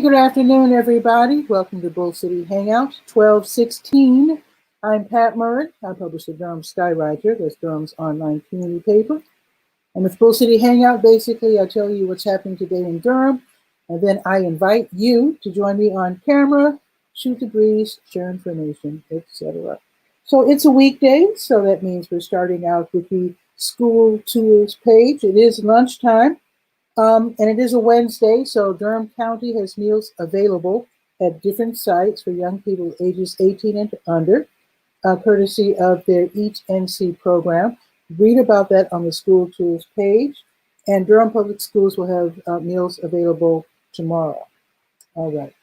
good afternoon, everybody. Welcome to Bull City Hangout 1216. I'm Pat Murray. I publish the Durham Skywriter, that's Durham's online community paper. And with Bull City Hangout, basically, I tell you what's happening today in Durham, and then I invite you to join me on camera, shoot the breeze, share information, etc. So it's a weekday, so that means we're starting out with the school tours page. It is lunchtime. And it is a Wednesday, so Durham County has meals available at different sites for young people ages 18 and under, courtesy of their Eat NC program. Read about that on the school tools page. And Durham Public Schools will have meals available tomorrow. All right.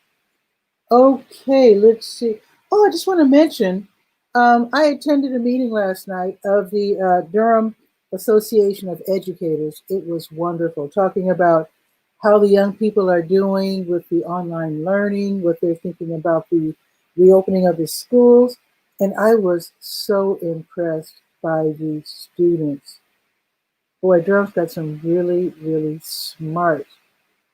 Okay, let's see. Oh, I just want to mention, I attended a meeting last night of the Durham Association of Educators. It was wonderful, talking about how the young people are doing with the online learning, what they're thinking about the reopening of the schools. And I was so impressed by the students. Boy, Durham's got some really, really smart,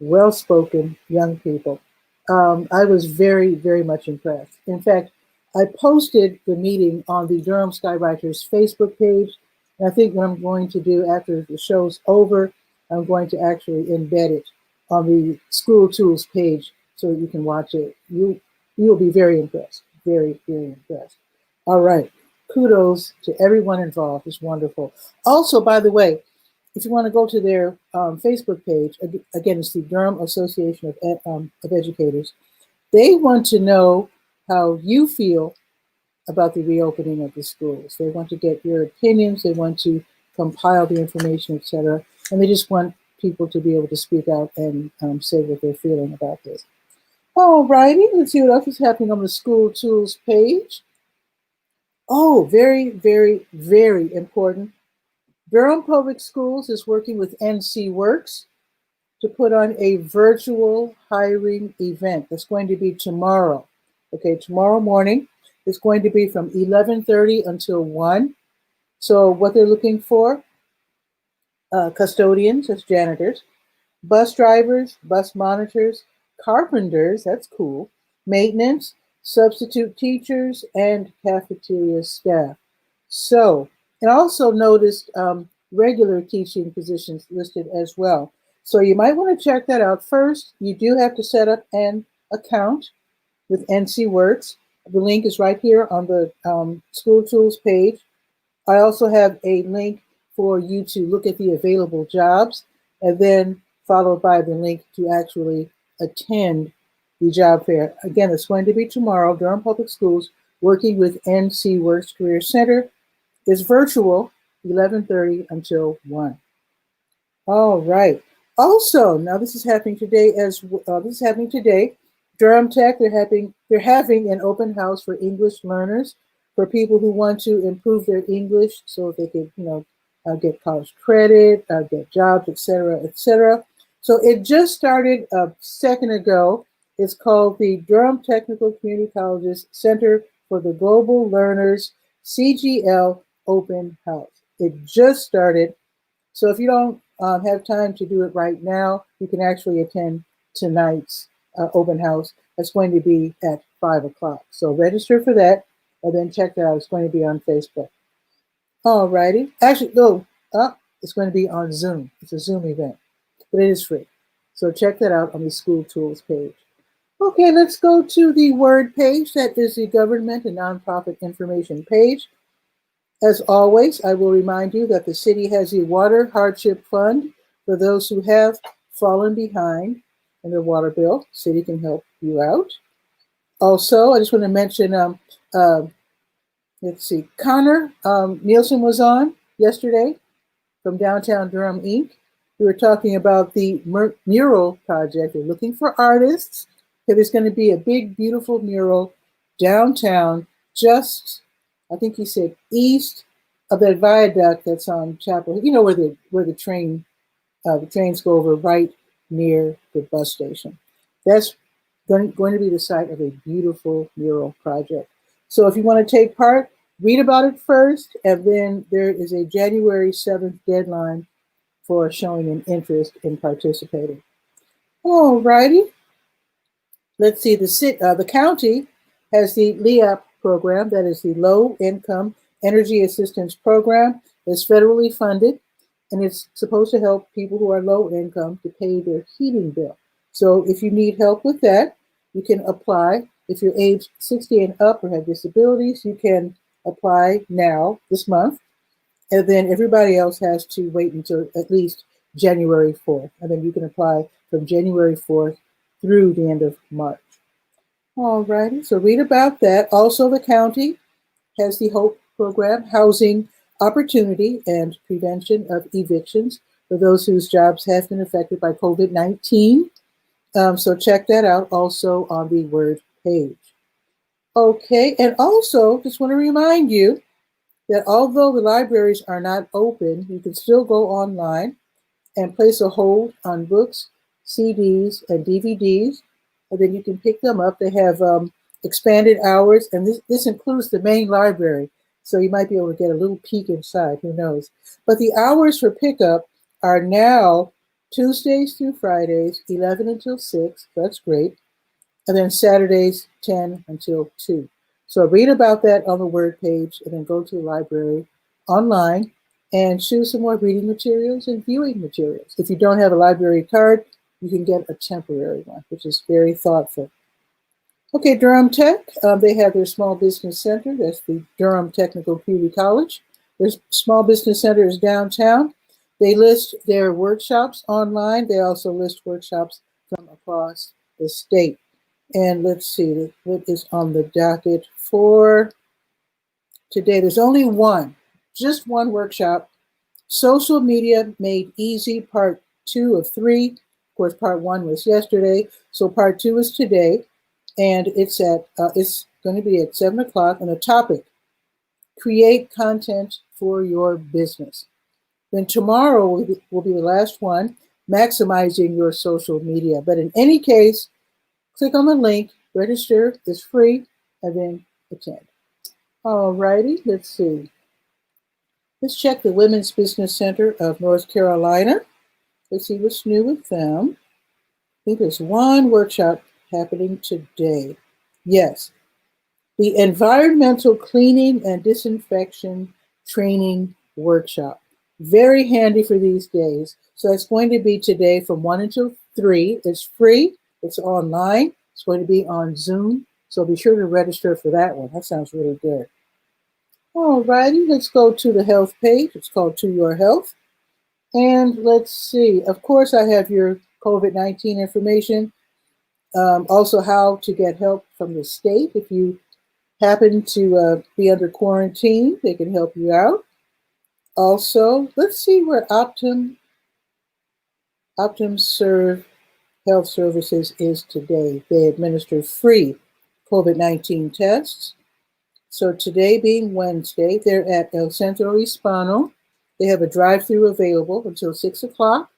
well-spoken young people. I was very, very much impressed. In fact, I posted the meeting on the Durham Skywriters Facebook page. And I think what I'm going to do after the show's over, I'm going to actually embed it on the school tools page so that you can watch it. You'll be very impressed, very, very impressed. All right, kudos to everyone involved. It's wonderful. Also, by the way, if you want to go to their Facebook page, again, it's the Durham Association of Educators. They want to know how you feel about the reopening of the schools. They want to get your opinions. They want to compile the information, etc. And they just want people to be able to speak out and say what they're feeling about this. All righty, let's see what else is happening on the school tools page. Oh, very, very, very important. Durham Public Schools is working with NC Works to put on a virtual hiring event. That's going to be tomorrow. Okay, tomorrow morning. It's going to be from 11:30 until 1. So what they're looking for, custodians, that's janitors, bus drivers, bus monitors, carpenters, that's cool, maintenance, substitute teachers, and cafeteria staff. So, and also noticed regular teaching positions listed as well. So you might want to check that out. First, you do have to set up an account with NC Works. The link is right here on the school tools page. I also have a link for you to look at the available jobs, and then followed by the link to actually attend the job fair. Again, it's going to be tomorrow. Durham Public Schools, working with NC Works Career Center, is virtual, 11:30 until 1. All right. Also, now this is happening today Durham Tech, they're having an open house for English learners, for people who want to improve their English so they could, get college credit, get jobs, etc., etc. So it just started a second ago. It's called the Durham Technical Community Colleges Center for the Global Learners CGL Open House. It just started. So if you don't have time to do it right now, you can actually attend tonight's open house. That's going to be at 5 o'clock. So register for that and then check that out. It's going to be on Facebook. All righty. Actually, no, it's going to be on Zoom. It's a Zoom event, but it is free. So check that out on the school tools page. Okay, let's go to the Word page. That is the government and nonprofit information page. As always, I will remind you that the city has a water hardship fund for those who have fallen behind in their water bill. The city can help you out. Also, I just want to mention, let's see, Connor Nielsen was on yesterday from Downtown Durham, Inc. We were talking about the mural project. They're looking for artists. There's going to be a big, beautiful mural downtown, just, I think he said, east of that viaduct that's on Chapel. You know where the trains go over, right near the bus station. That's going to be the site of a beautiful mural project. So if you want to take part, read about it first, and then there is a January 7th deadline for showing an interest in participating. All righty. let's see, the county has the LEAP program, that is the Low Income Energy Assistance Program. It's federally funded, and it's supposed to help people who are low income to pay their heating bill. So if you need help with that, you can apply. If you're age 60 and up or have disabilities, you can apply now, this month, and then everybody else has to wait until at least January 4th, and then you can apply from January 4th through the end of March. All righty, so read about that. Also, the county has the HOPE program, Housing Opportunity and Prevention of Evictions, for those whose jobs have been affected by COVID-19. So check that out also on the Word page. Okay, and also just want to remind you that although the libraries are not open, you can still go online and place a hold on books, CDs, and DVDs, and then you can pick them up. They have expanded hours, and this includes the main library, so you might be able to get a little peek inside, who knows. But the hours for pickup are now Tuesdays through Fridays, 11 until 6, that's great, and then Saturdays, 10 until 2. So read about that on the Word page, and then go to the library online and choose some more reading materials and viewing materials. If you don't have a library card, you can get a temporary one, which is very thoughtful. Okay, Durham Tech, they have their small business center. That's the Durham Technical Community College. Their small business center is downtown. They list their workshops online. They also list workshops from across the state. And let's see, what is on the docket for today? There's only one, just one workshop. Social Media Made Easy, Part 2 of 3. Of course, Part 1 was yesterday, so Part 2 is today, and it's going to be at 7 o'clock. And the topic: create content for your business. Then tomorrow will be the last one, maximizing your social media. But in any case, click on the link, register, it's free, and then attend. All righty, let's see. Let's check the Women's Business Center of North Carolina. Let's see what's new with them. I think there's one workshop happening today. Yes, the Environmental Cleaning and Disinfection Training Workshop. Very handy for these days. So it's going to be today from 1 until 3. It's free. It's online. It's going to be on Zoom. So be sure to register for that one. That sounds really good. All righty, let's go to the health page. It's called To Your Health. And let's see. Of course, I have your COVID-19 information. Also, how to get help from the state. If you happen to be under quarantine, they can help you out. Also, let's see where OptumServe Health Services is today. They administer free COVID-19 tests. So today being Wednesday, they're at El Centro Hispano. They have a drive-through available until 6 o'clock.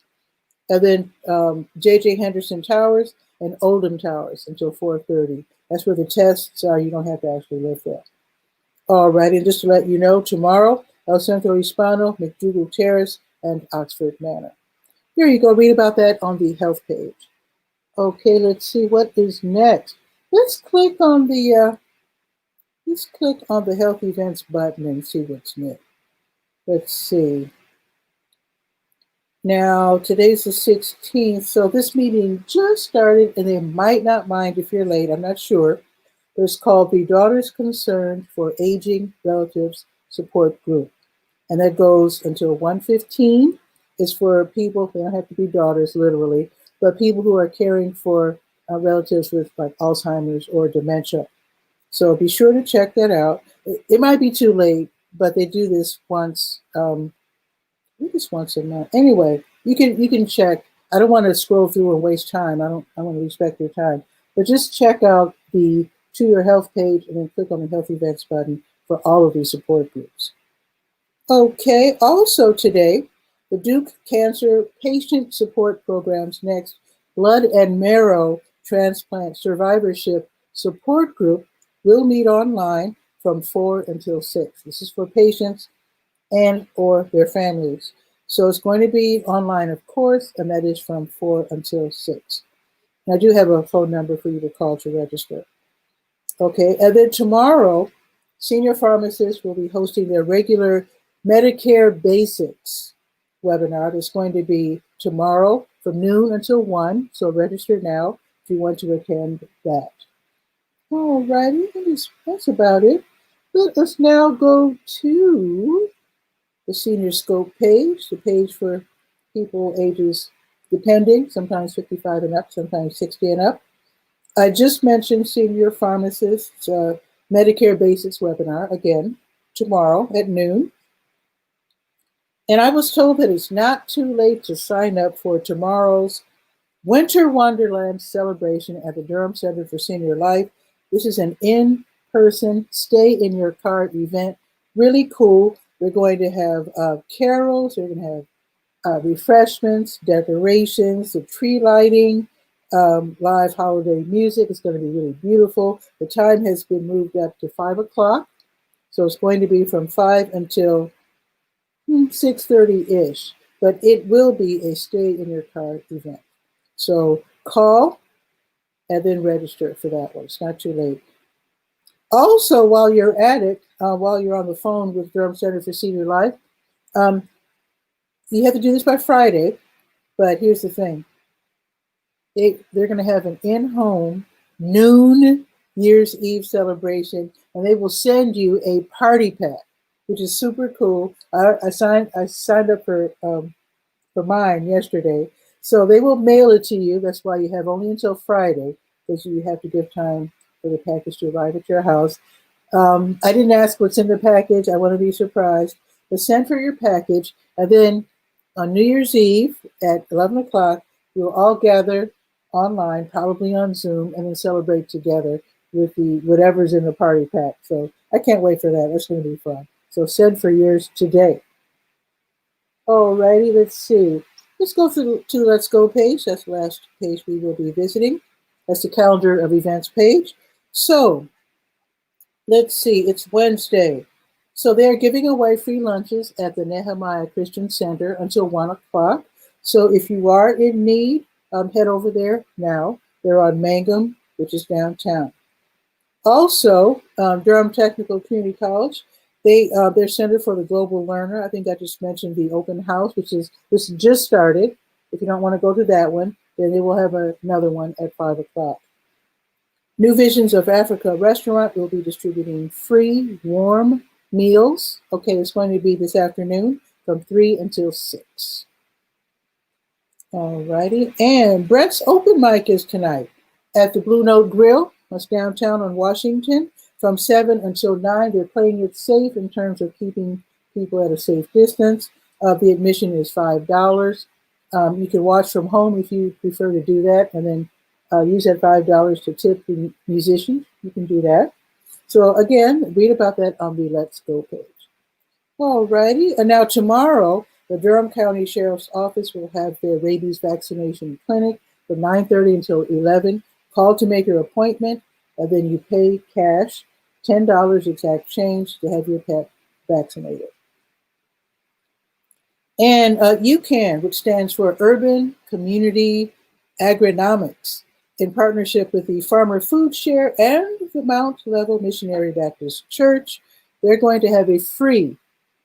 And then J.J. Henderson Towers and Oldham Towers until 4:30. That's where the tests are. You don't have to actually live there. All right, and just to let you know, tomorrow, El Centro Hispano, McDougall Terrace, and Oxford Manor. Here you go. Read about that on the health page. Okay, let's see what is next. Let's click on the health events button and see what's new. Let's see. Now, today's the 16th, so this meeting just started, and they might not mind if you're late, I'm not sure. But it's called the Daughters Concerned for Aging Relatives Support Group. And that goes until 1:15. It's for people, they don't have to be daughters, literally, but people who are caring for relatives with like Alzheimer's or dementia. So be sure to check that out. It might be too late, but they do this once, I think it's once a month. Anyway, you can check. I don't want to scroll through and waste time. I want to respect your time. But just check out the To Your Health page and then click on the Health Events button for all of these support groups. Okay, also today, the Duke Cancer Patient Support Program's next Blood and Marrow Transplant Survivorship Support Group will meet online from 4 until 6. This is for patients and or their families. So it's going to be online, of course, and that is from 4 until 6. And I do have a phone number for you to call to register. Okay, and then tomorrow, senior pharmacists will be hosting their regular Medicare Basics webinar. It's going to be tomorrow from noon until 1, so register now if you want to attend that. All righty, that's about it. Let us now go to the Senior Scope page, the page for people ages depending, sometimes 55 and up, sometimes 60 and up. I just mentioned Senior Pharmacists Medicare Basics webinar, again, tomorrow at noon. And I was told that it's not too late to sign up for tomorrow's Winter Wonderland celebration at the Durham Center for Senior Life. This is an in-person, stay-in-your-car event. Really cool. They're going to have carols. They're going to have refreshments, decorations, the tree lighting, live holiday music. It's going to be really beautiful. The time has been moved up to 5 o'clock. So it's going to be from 5 until 6:30-ish. But it will be a stay-in-your-car event. So call and then register for that one. It's not too late. Also, while you're at it, while you're on the phone with Durham Center for Senior Life, you have to do this by Friday, but here's the thing. They're going to have an in-home noon Year's Eve celebration, and they will send you a party pack, which is super cool. I signed up for mine yesterday. So they will mail it to you. That's why you have only until Friday, because you have to give time for the package to arrive at your house. I didn't ask what's in the package. I want to be surprised. But send for your package, and then on New Year's Eve at 11 o'clock, we'll all gather online, probably on Zoom, and then celebrate together with the whatever's in the party pack. So I can't wait for that. That's going to be fun. So send for yours today. Alrighty, let's see. Let's go to Let's Go page. That's the last page we will be visiting. That's the calendar of events page. So let's see, it's Wednesday. So they're giving away free lunches at the Nehemiah Christian Center until 1 o'clock. So if you are in need, head over there now. They're on Mangum, which is downtown. Also, Durham Technical Community College, their Center for the Global Learner. I think I just mentioned the open house, this just started. If you don't want to go to that one, then they will have another one at 5 o'clock. New Visions of Africa restaurant will be distributing free warm meals. Okay, it's going to be this afternoon from 3 until 6. All righty, and Brett's open mic is tonight at the Blue Note Grill. That's downtown on Washington. From 7 until 9, they're playing it safe in terms of keeping people at a safe distance. The admission is $5. You can watch from home if you prefer to do that, and then use that $5 to tip the musicians. You can do that. So again, read about that on the Let's Go page. All righty, and now tomorrow, the Durham County Sheriff's Office will have their rabies vaccination clinic from 9:30 until 11. Call to make your appointment, and then you pay cash, $10 exact change to have your pet vaccinated. And UCAN, which stands for Urban Community Agronomics, in partnership with the Farmer Food Share and the Mount Level Missionary Baptist Church, they're going to have a free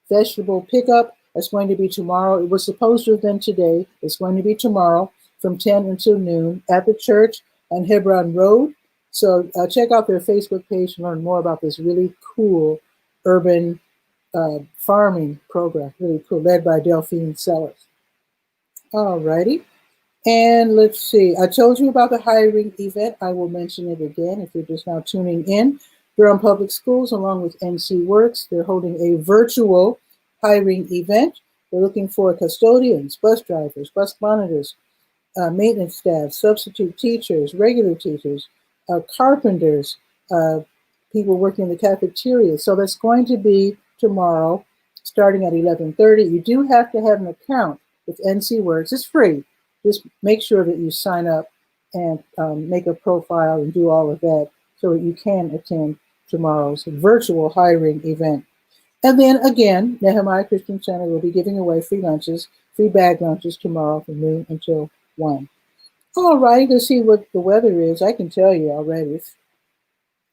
vegetable pickup. That's going to be tomorrow. It was supposed to have been today. It's going to be tomorrow from 10 until noon at the church on Hebron Road. So check out their Facebook page and learn more about this really cool urban farming program. Really cool, led by Delphine Sellers. All righty. And let's see. I told you about the hiring event. I will mention it again if you're just now tuning in. Durham Public Schools, along with NC Works, they're holding a virtual hiring event. They're looking for custodians, bus drivers, bus monitors, maintenance staff, substitute teachers, regular teachers, carpenters, people working in the cafeteria. So that's going to be tomorrow, starting at 11:30. You do have to have an account with NC Works. It's free. Just make sure that you sign up and make a profile and do all of that so that you can attend tomorrow's virtual hiring event. And then again, Nehemiah Christian Center will be giving away free lunches, free bag lunches tomorrow from noon until 1. All right, let's see what the weather is. I can tell you already.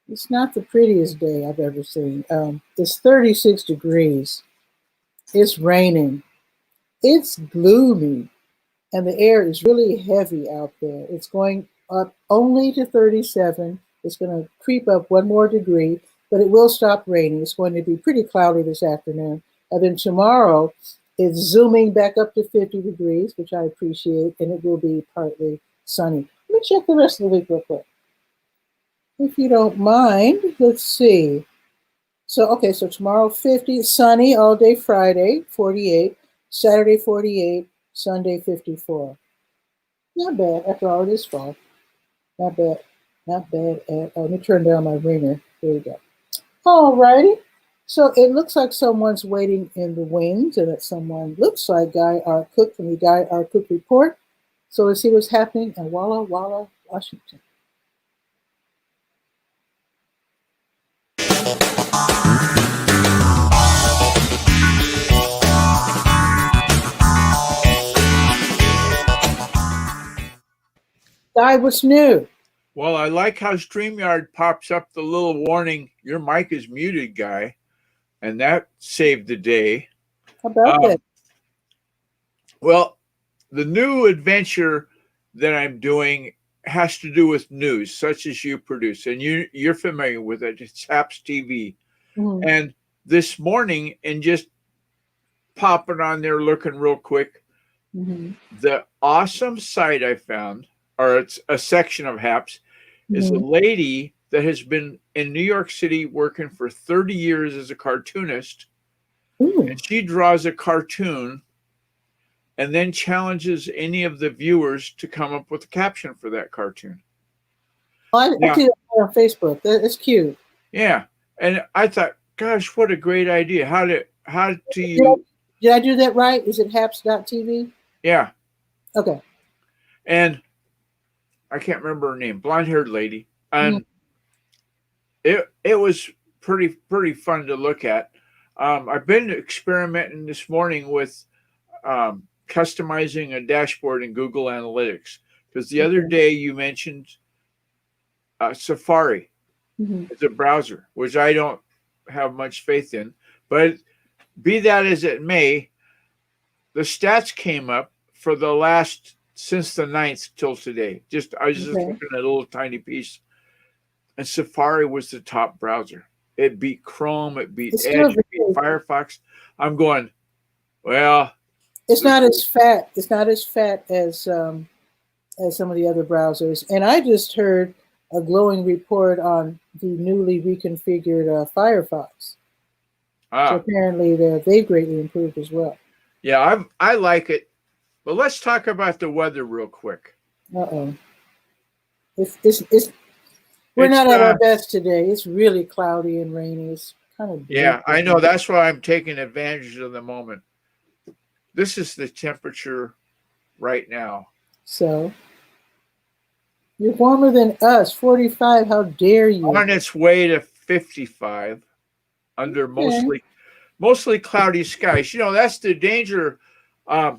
It's not the prettiest day I've ever seen. It's 36 degrees. It's raining. It's gloomy. And the air is really heavy out there. It's going up only to 37. It's going to creep up one more degree, but it will stop raining. It's going to be pretty cloudy this afternoon. And then tomorrow, it's zooming back up to 50 degrees, which I appreciate, and it will be partly sunny. Let me check the rest of the week real quick. If you don't mind, let's see. So tomorrow 50, sunny all day Friday, 48, Saturday 48, Sunday 54. Not bad, after all, it is fall. Not bad, not bad at all. Let me turn down my ringer. There we go. All righty. So it looks like someone's waiting in the wings, and that someone looks like Guy R. Cook from the Guy R. Cook Report. So let's see what's happening in Walla Walla, Washington. Guy, what's new? Well, I like how StreamYard pops up the little warning, your mic is muted, Guy. And that saved the day. How about that? Well, the new adventure that I'm doing has to do with news, such as you produce. And you're familiar with it. It's HAPS TV. Mm-hmm. And this morning, and just popping on there looking real quick, mm-hmm. the awesome site I found, or it's a section of HAPS, mm-hmm. is a lady that has been in New York City working for 30 years as a cartoonist. Ooh. And she draws a cartoon and then challenges any of the viewers to come up with a caption for that cartoon. Oh, I see that on Facebook. That's cute. Yeah. And I thought, gosh, what a great idea. How do you... Did I do that right? Is it haps.tv? Yeah. Okay. And I can't remember her name, blonde-haired lady. And it was pretty fun to look at. I've been experimenting this morning with customizing a dashboard in Google Analytics, because the other day you mentioned Safari as a browser, which I don't have much faith in. But be that as it may, the stats came up for the last, since the 9th till today. I was just looking at a little tiny piece, and Safari was the top browser. It beat Chrome, it beat Edge, it beat Firefox. I'm going, well, it's not as fat. It's not as fat as some of the other browsers. And I just heard a glowing report on the newly reconfigured Firefox. So apparently they've greatly improved as well. Yeah, I like it. But let's talk about the weather real quick. We're not at our best today. It's really cloudy and rainy. It's kind of yeah, I know. That's why I'm taking advantage of the moment. This is the temperature right now. So you're warmer than us, 45. How dare you? On its way to 55 under mostly cloudy skies. You know, that's the danger. I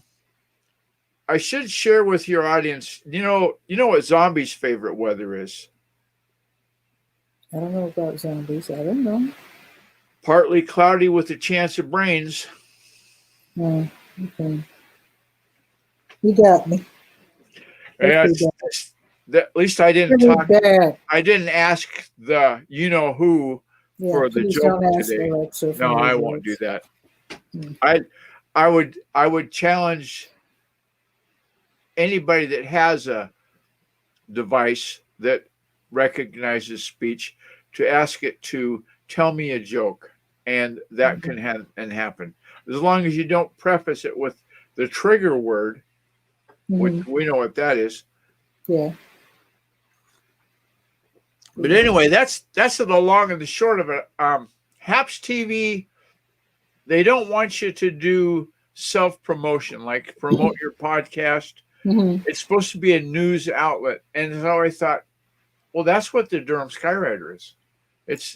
should share with your audience, you know what Zombie's favorite weather is? I don't know about zombies. I don't know. Partly cloudy with a chance of brains. Oh, okay. You got me. Yeah, at least I didn't talk. Bad. I didn't ask the who for the joke today. Alexa, no, I won't do that. I would challenge anybody that has a device that recognizes speech to ask it to tell me a joke, and that can happen as long as you don't preface it with the trigger word, which we know what that is. Yeah. But anyway, that's the long and the short of it. HAPS TV, they don't want you to do self-promotion, like promote your podcast. It's supposed to be a news outlet. And so I thought, well, that's what the Durham Skywriter is.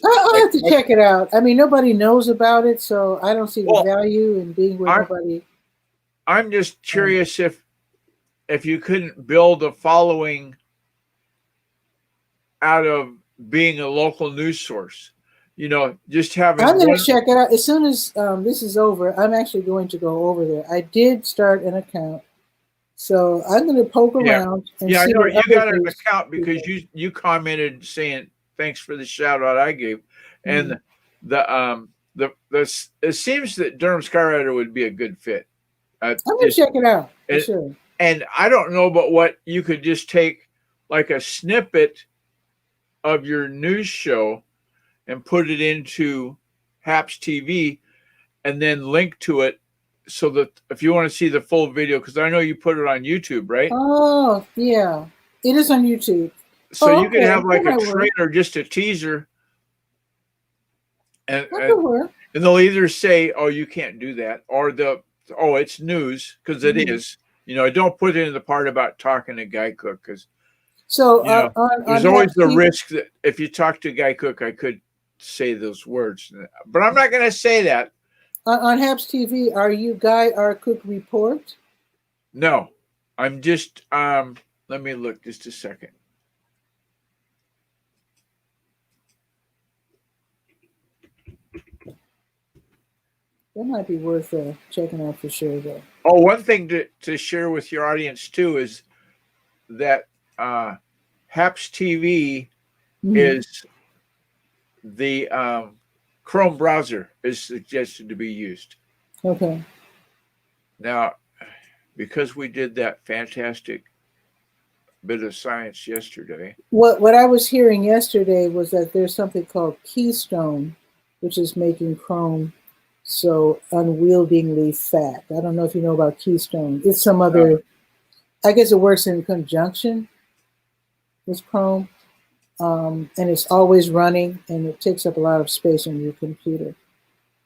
I'll have to check it out. I mean, nobody knows about it, so I don't see the value in being with nobody. I'm just curious if if you couldn't build a following out of being a local news source, just having I'm going one. to check it out as soon as this is over. I'm actually going to go over there. I did start an account, so I'm going to poke Yeah. around and Yeah, I see know what you other got an things account do because there. you commented saying thanks for the shout out I gave, and it seems that Durham Skywriter would be a good fit. I'm going to check it out for and, sure. and I don't know but what you could just take like a snippet of your news show and put it into HAPS TV and then link to it so that if you want to see the full video, because I know you put it on YouTube, right? Oh, yeah. It is on YouTube. So Oh, you could okay. have like That a might work. trailer, just a teaser, and That could work. they'll either say, "Oh, you can't do that," or "Oh, it's news," because it Mhm. is. Don't put in the part about talking to Guy Cook, because So on there's always HAPS the TV, risk that if you talk to Guy Cook, I could say those words, but I'm not going to say that. on HAPS TV, are you Guy R. Cook Report? No, I'm just. Let me look just a second. That might be worth checking out for sure, though. Oh, one thing to share with your audience too is that HAPS TV is the Chrome browser is suggested to be used. Okay. Now, because we did that fantastic bit of science yesterday. What I was hearing yesterday was that there's something called Keystone, which is making Chrome so unwieldingly fat. I don't know if you know about Keystone. It's some other, I guess it works in conjunction with Chrome, and it's always running, and it takes up a lot of space on your computer.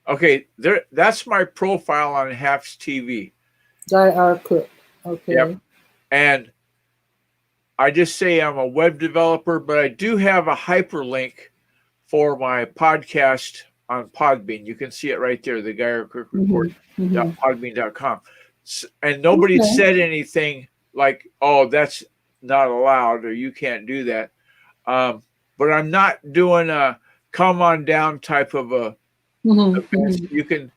Okay, that's my profile on HAPS TV. Guy R. Cook. Okay. Yep. And I just say I'm a web developer, but I do have a hyperlink for my podcast on Podbean. You can see it right there, the Guy R. Cook Report.podbean.com. And nobody said anything like, "Oh, that's not allowed," or "You can't do that." But I'm not doing a come on down type of a event. You can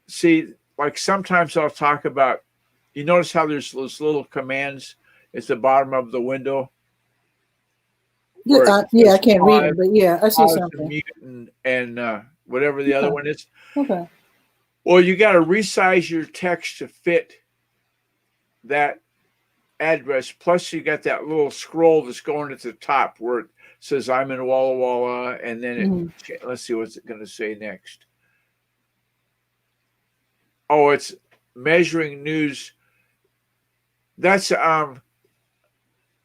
see, like sometimes I'll talk about, you notice how there's those little commands at the bottom of the window? Yeah, I can't read it, but yeah, I see something. Mute and whatever the other one is. Okay. Well, you got to resize your text to fit that address. Plus, you got that little scroll that's going at the top where it says "I'm in Walla Walla," and then let's see what's it going to say next. Oh, it's measuring news. That's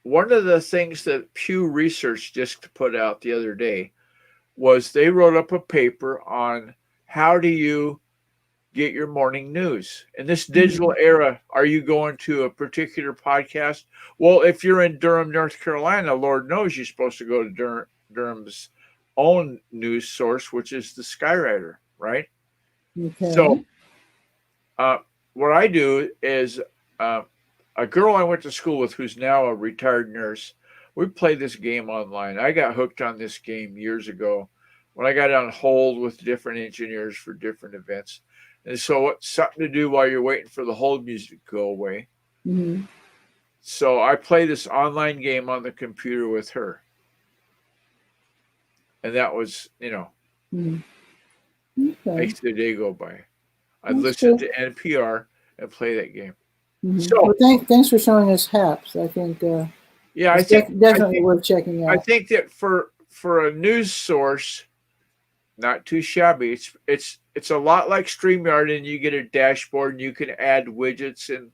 one of the things that Pew Research just put out the other day was they wrote up a paper on how do you get your morning news in this digital era. Are you going to a particular podcast? Well, if you're in Durham, North Carolina, Lord knows you're supposed to go to Durham's own news source, which is the Skywriter, right? Okay. So what I do is a girl I went to school with who's now a retired nurse, we play this game online. I got hooked on this game years ago when I got on hold with different engineers for different events. And so it's something to do while you're waiting for the hold music to go away. So I play this online game on the computer with her. And that was, makes the day go by. I'd listen to NPR and play that game. So well, thanks for showing us HAPS. I think I think definitely worth checking out. I think that for a news source, not too shabby. It's a lot like StreamYard, and you get a dashboard and you can add widgets and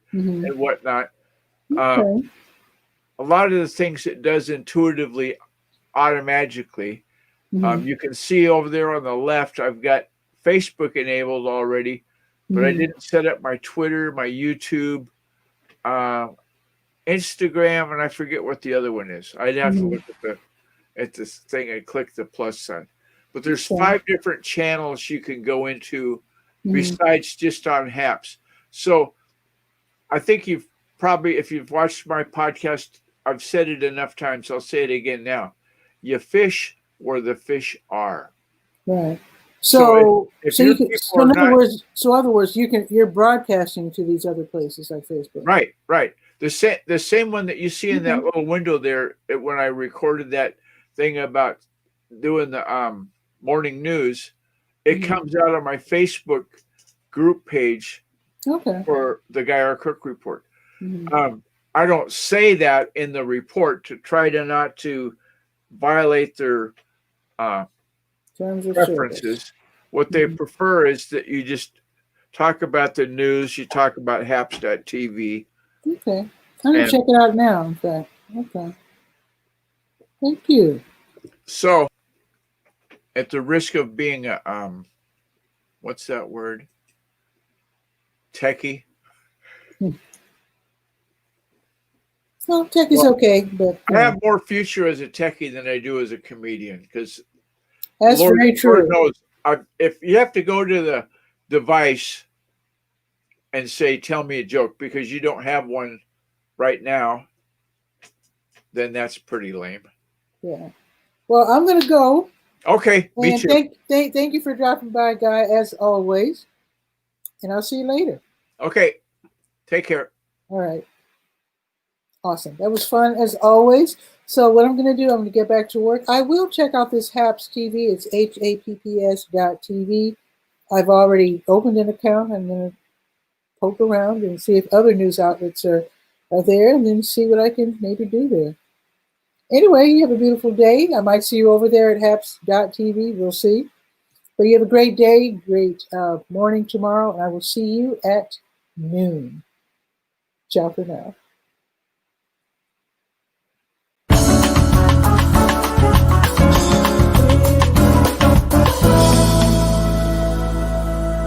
whatnot. A lot of the things it does intuitively, automatically. You can see over there on the left, I've got Facebook enabled already, but I didn't set up my Twitter, my YouTube, Instagram, and I forget what the other one is. I'd have to look at this thing and click the plus sign. But there's 5 different channels you can go into besides just on HAPS. So I think probably, if you've watched my podcast, I've said it enough times. I'll say it again now. You fish where the fish are. Right. So if you your can, people so are in not, other words, you're broadcasting to these other places like Facebook. right. The same one that you see in that little window there when I recorded that thing about doing the morning news, it comes out on my Facebook group page for the Guy R. Cook report. I don't say that in the report to try to not to violate their terms of preferences. service. What they prefer is that you just talk about the news, you talk about 𝗕𝗨𝗟𝗟. Okay. I'm going to check it out now, in fact. Okay. Thank you. So, at the risk of being a, what's that word? Techie? Well, tech is okay, but I have more future as a techie than I do as a comedian, because that's very true. Lord knows, if you have to go to the device and say, tell me a joke, because you don't have one right now, then that's pretty lame. Yeah. Well, I'm going to go. Okay, me too. Thank you for dropping by, Guy, as always. And I'll see you later. Okay. Take care. All right. Awesome. That was fun as always. So what I'm going to do, I'm going to get back to work. I will check out this HAPS TV. It's HAPPS.TV. I've already opened an account. I'm going to poke around and see if other news outlets are there, and then see what I can maybe do there. Anyway, you have a beautiful day. I might see you over there at HAPS.TV. We'll see. But you have a great day, great morning tomorrow, and I will see you at noon. Ciao for now.